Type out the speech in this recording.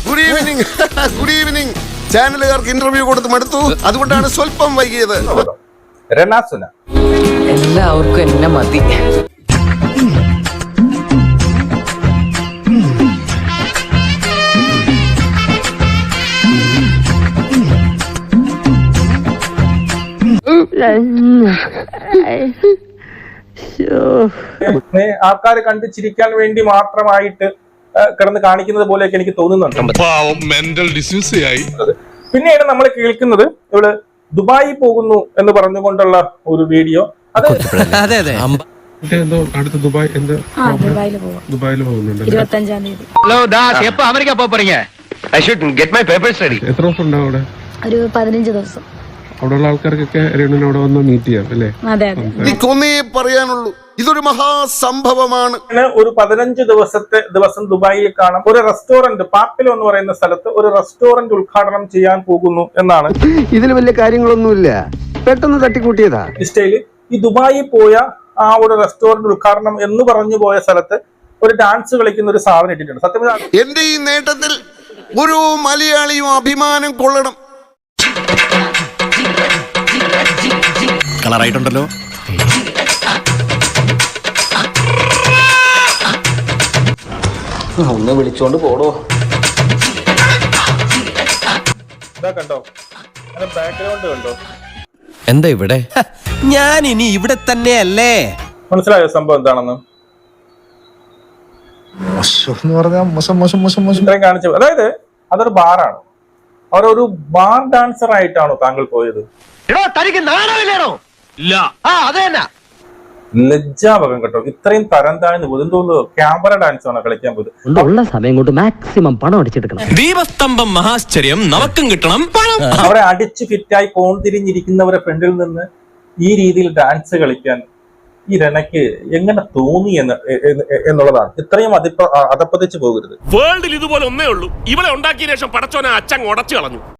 Good evening. Good evening. ചാനലുകാർക്ക് interview കൊടുത്ത് മടുത്തു, അതുകൊണ്ടാണ് സ്വല്പം വൈകിയത്. എല്ലാവർക്കും എന്നെ മതി. ആൾക്കാരെ കണ്ട് ചിരിക്കാൻ വേണ്ടി മാത്രമായിട്ട് കിടന്ന് കാണിക്കുന്നത് പോലെയൊക്കെ എനിക്ക് തോന്നുന്നുണ്ട്. പിന്നെയാണ് നമ്മൾ കേൾക്കുന്നത് ഇവള് ദുബായി പോകുന്നു എന്ന് പറഞ്ഞുകൊണ്ടുള്ള ഒരു വീഡിയോ. അത് അടുത്ത ദുബായിൽ പോകുന്നുണ്ട്. 25-ാം തീയതി. എത്ര ദിവസം ഉണ്ടാവും അവിടെ? ഒരു 15 ദിവസം. അവിടെയുള്ള ആൾക്കാർക്കൊക്കെ രേണുവിനെ അവിടെ വന്ന് മീറ്റ് ചെയ്യാം അല്ലേ? അതെ അതെ. എനിക്കൊന്നേ പറയാനുള്ളൂ, ഇതൊരു മഹാസംഭവമാണ്. ഒരു 15 ദിവസം ദുബായിൽ കാണാം. ഒരു റെസ്റ്റോറന്റ് പാർക്കിലോ എന്ന് പറയുന്ന സ്ഥലത്ത് ഒരു റെസ്റ്റോറന്റ് ഉദ്ഘാടനം ചെയ്യാൻ പോകുന്നു എന്നാണ്. ഇതിൽ വലിയ കാര്യങ്ങളൊന്നുമില്ല, പെട്ടെന്ന് തട്ടിക്കൂട്ടിയതാ. ഇൻസ്റ്റയില് ഈ ദുബായിൽ പോയ ആ ഒരു റെസ്റ്റോറന്റ് ഉദ്ഘാടനം എന്ന് പറഞ്ഞു പോയ സ്ഥലത്ത് ഒരു ഡാൻസ് കളിക്കുന്ന ഒരു സാധനം ഇട്ടിട്ടുണ്ട്. സത്യം എന്റെ ഈ നേട്ടത്തിൽ ഒരു മലയാളിയും അഭിമാനം കൊള്ളണം. കളറായിട്ടുണ്ടല്ലോ. ഒന്ന് വിളിച്ചോണ്ട് പോടോ. കണ്ടോ ബാക്ക്ഗ്രൗണ്ട് കണ്ടോ? എന്താ ഇവിടെ? ഞാൻ ഇനി ഇവിടെ തന്നെയല്ലേ. മനസ്സിലായോ സംഭവം എന്താണെന്ന്? ഇത്രയും കാണിച്ചു. അതായത് അതൊരു ബാറാണ്. അവരൊരു ബാർ ഡാൻസർ ആയിട്ടാണോ താങ്കൾ പോയത്? ലജ്ജാവകം കേട്ടോ. ഇത്രയും തരം താഴ്ന്നു പോയി. എന്തോന്നു ക്യാമറ ഡാൻസ് ആണ് കളിക്കാൻ പോയത്. ഉള്ള സമയം കൊണ്ട് മാക്സിമം പണം അടിച്ചെടുക്കണം. ദീപസ്തംഭം മഹാശ്ചര്യം നമുക്കും കിട്ടണം. അവരെ അടിച്ചു ഫിറ്റായി കോൺതിരിഞ്ഞിരിക്കുന്നവരെ ഫ്രണ്ടിൽ നിന്ന് ഈ രീതിയിൽ ഡാൻസ് കളിക്കാൻ ഈ രണയ്ക്ക് എങ്ങനെ തോന്നി എന്നുള്ളതാണ്. ഇത്രയും അധപ്പതിച്ചു പോകരുത്. വേൾഡിൽ ഇതുപോലെ ഒന്നേ ഉള്ളൂ. ഇവളെ ഉണ്ടാക്കിയ ശേഷം പടച്ചോനെ അച്ഛൻ ഉടച്ചു കളഞ്ഞു.